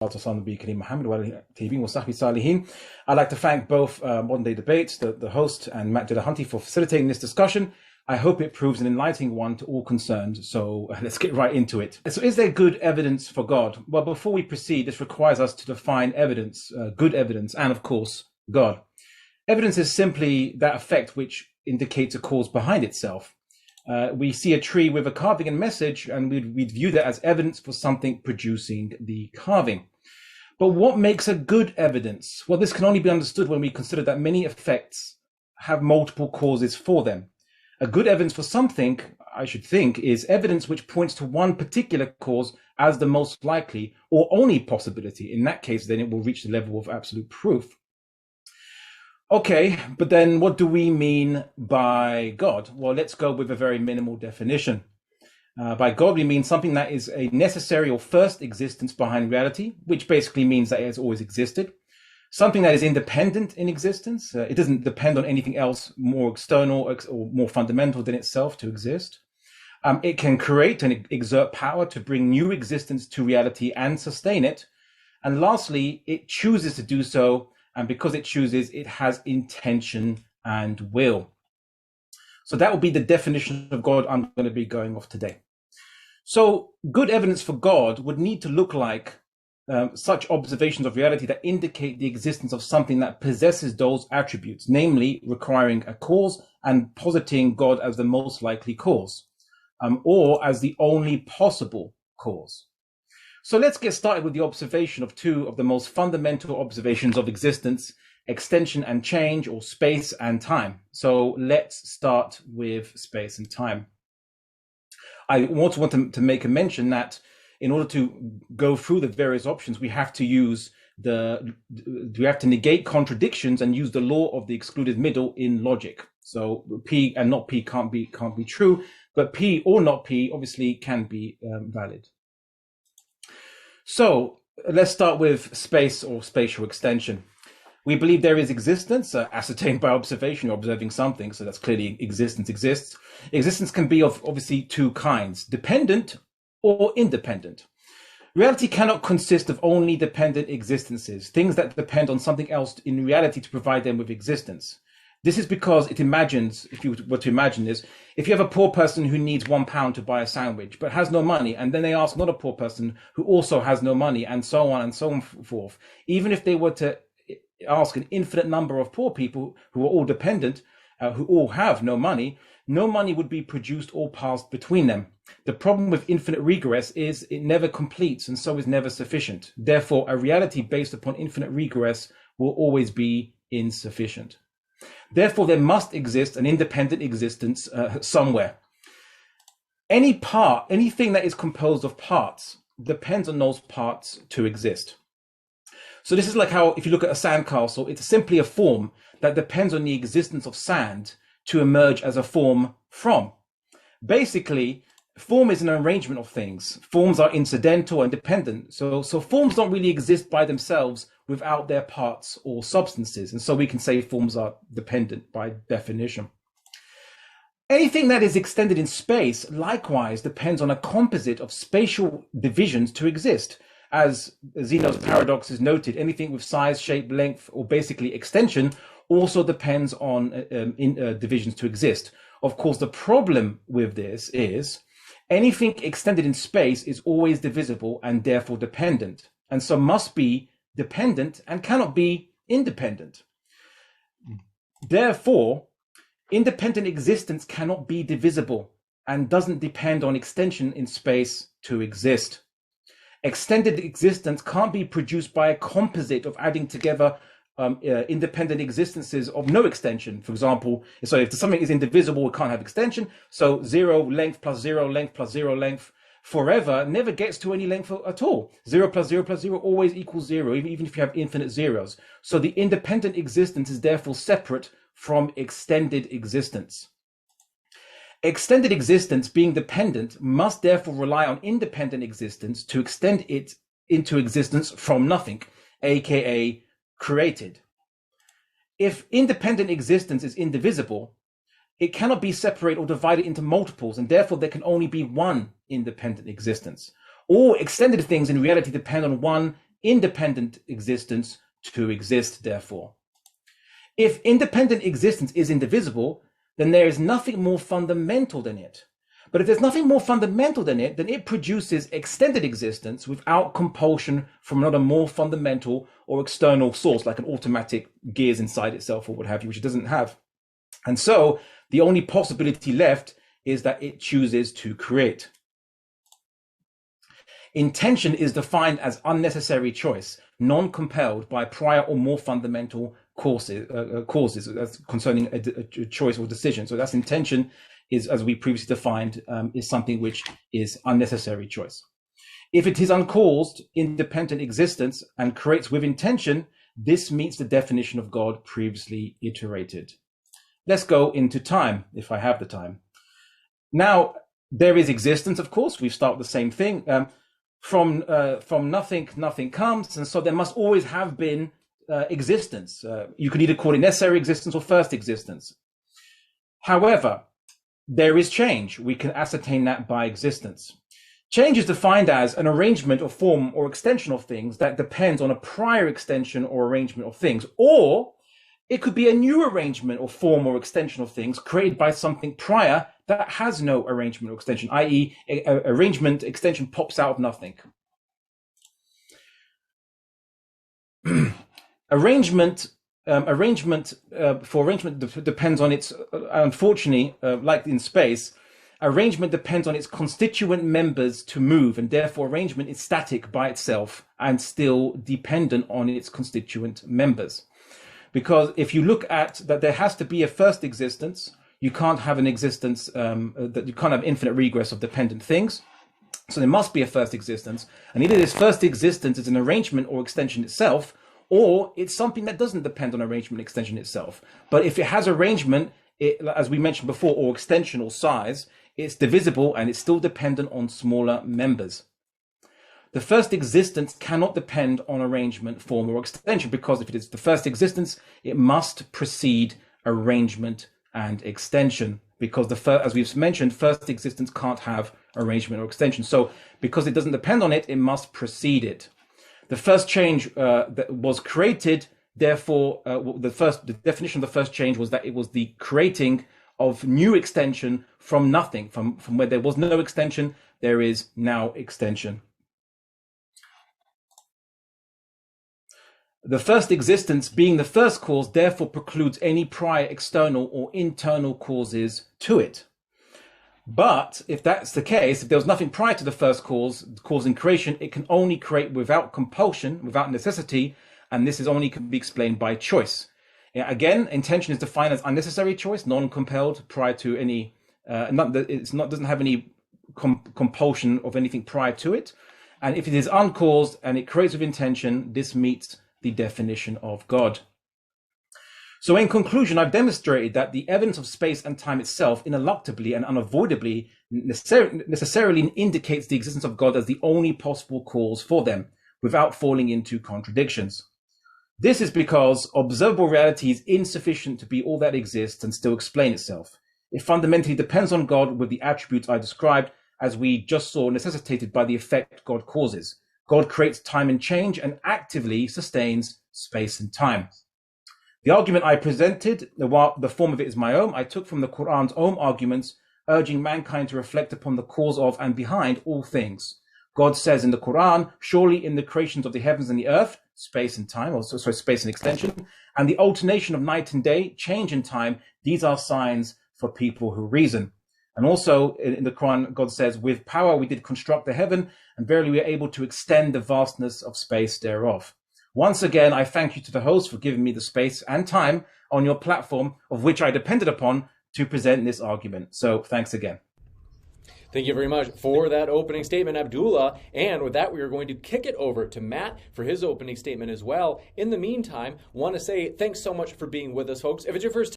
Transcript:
I'd like to thank both Modern Day Debates, the host, and Matt Dillahunty for facilitating this discussion. I hope it proves an enlightening one to all concerned. So let's get right into it. So is there good evidence for God? Well, before we proceed, this requires us to define evidence, good evidence, and of course, God. Evidence is simply that effect which indicates a cause behind itself. We see a tree with a carving and message, and we'd view that as evidence for something producing the carving. But what makes a good evidence? Well, this can only be understood when we consider that many effects have multiple causes for them. A good evidence for something, I should think, is evidence which points to one particular cause as the most likely or only possibility. In that case, then it will reach the level of absolute proof. Okay, but then what do we mean by God? Well, let's go with a very minimal definition. By God, we mean something that is a necessary or first existence behind reality, which basically means that it has always existed. Something that is independent in existence. It doesn't depend on anything else more external or more fundamental than itself to exist. It can create and exert power to bring new existence to reality and sustain it. And lastly, it chooses to do so. And because it chooses, it has intention and will. So that will be the definition of God I'm going to be going off today. So good evidence for God would need to look like such observations of reality that indicate the existence of something that possesses those attributes, namely requiring a cause and positing God as the most likely cause, or as the only possible cause. So let's get started with the observation of two of the most fundamental observations of existence, extension and change, or space and time. So let's start with space and time. I also want to make a mention that in order to go through the various options, we have to negate contradictions and use the law of the excluded middle in logic. So P and not P can't be true, but P or not P obviously can be valid. So let's start with space or spatial extension. We believe there is existence ascertained by observation. You're observing something, so that's clearly existence exists. Existence can be of obviously two kinds, dependent or independent. Reality cannot consist of only dependent existences, things that depend on something else in reality to provide them with existence. This is because it imagines, if you were to imagine this, if you have a poor person who needs £1 to buy a sandwich, but has no money, and then they ask another poor person who also has no money, and so on forth. Even if they were to ask an infinite number of poor people who are all dependent, who all have no money would be produced or passed between them. The problem with infinite regress is it never completes and so is never sufficient. Therefore, a reality based upon infinite regress will always be insufficient. Therefore, there must exist an independent existence somewhere. Anything that is composed of parts depends on those parts to exist. So this is like how, if you look at a sandcastle, it's simply a form that depends on the existence of sand to emerge as a form from. Basically, form is an arrangement of things. Forms are incidental and dependent. So forms don't really exist by themselves without their parts or substances. And so we can say forms are dependent by definition. Anything that is extended in space likewise depends on a composite of spatial divisions to exist. As Zeno's paradox is noted, anything with size, shape, length, or basically extension also depends on divisions to exist. Of course, the problem with this is anything extended in space is always divisible and therefore dependent, and so must be dependent and cannot be independent. Therefore, independent existence cannot be divisible and doesn't depend on extension in space to exist. Extended existence can't be produced by a composite of adding together independent existences of no extension. For example, so if something is indivisible, it can't have extension. So 0 length plus 0 length plus 0 length forever never gets to any length at all. 0 plus 0 plus 0 always equals 0, even if you have infinite zeros. So the independent existence is therefore separate from extended existence. Extended existence, being dependent, must therefore rely on independent existence to extend it into existence from nothing, aka created. If independent existence is indivisible, it cannot be separated or divided into multiples, and therefore there can only be one independent existence. All extended things in reality depend on one independent existence to exist, therefore. If independent existence is indivisible, then there is nothing more fundamental than it. But if there's nothing more fundamental than it, then it produces extended existence without compulsion from another more fundamental or external source, like an automatic gears inside itself or what have you, which it doesn't have. And so the only possibility left is that it chooses to create. Intention is defined as unnecessary choice, non-compelled by prior or more fundamental causes that's concerning a choice or decision. So that's intention is, as we previously defined, is something which is unnecessary choice. If it is uncaused, independent existence and creates with intention, this meets the definition of God previously iterated. Let's go into time, if I have the time. Now, there is existence, of course. We start with the same thing. From nothing, nothing comes. And so there must always have been existence. You could either call it necessary existence or first existence. However, there is change. We can ascertain that by existence. Change is defined as an arrangement or form or extension of things that depends on a prior extension or arrangement of things, or it could be a new arrangement or form or extension of things created by something prior that has no arrangement or extension, i.e. arrangement extension pops out of nothing. Arrangement depends on its, unfortunately, like in space, arrangement depends on its constituent members to move, and therefore arrangement is static by itself and still dependent on its constituent members. Because if you look at that, there has to be a first existence. You can't have an existence that you can't have infinite regress of dependent things. So there must be a first existence, and either this first existence is an arrangement or extension itself, or it's something that doesn't depend on arrangement extension itself. But if it has arrangement, as we mentioned before, or extension or size, it's divisible and it's still dependent on smaller members. The first existence cannot depend on arrangement, form, or extension, because if it is the first existence, it must precede arrangement and extension, because as we've mentioned, first existence can't have arrangement or extension. So because it doesn't depend on it, it must precede it. The first change that was created, therefore, the definition of the first change was that it was the creating of new extension from nothing, from where there was no extension, there is now extension. The first existence, being the first cause, therefore precludes any prior external or internal causes to it. But if that's the case, if there was nothing prior to the first cause causing creation, it can only create without compulsion, without necessity, and this can be explained by choice. Again, intention is defined as unnecessary choice, non-compelled prior to any, doesn't have any compulsion of anything prior to it. And if it is uncaused and it creates with intention, this meets the definition of God. So in conclusion, I've demonstrated that the evidence of space and time itself ineluctably and unavoidably necessarily indicates the existence of God as the only possible cause for them, without falling into contradictions. This is because observable reality is insufficient to be all that exists and still explain itself. It fundamentally depends on God with the attributes I described, as we just saw, necessitated by the effect God causes. God creates time and change and actively sustains space and time. The argument I presented, the form of it is my own, I took from the Quran's own arguments, urging mankind to reflect upon the cause of and behind all things. God says in the Quran, surely in the creations of the heavens and the earth, space and time, space and extension, and the alternation of night and day, change in time, these are signs for people who reason. And also in the Quran, God says, with power we did construct the heaven, and verily we are able to extend the vastness of space thereof. Once again, I thank you to the host for giving me the space and time on your platform, of which I depended upon to present this argument. So thanks again. Thank you very much for that opening statement, Abdullah. And with that, we are going to kick it over to Matt for his opening statement as well. In the meantime, want to say thanks so much for being with us, folks. If it's your first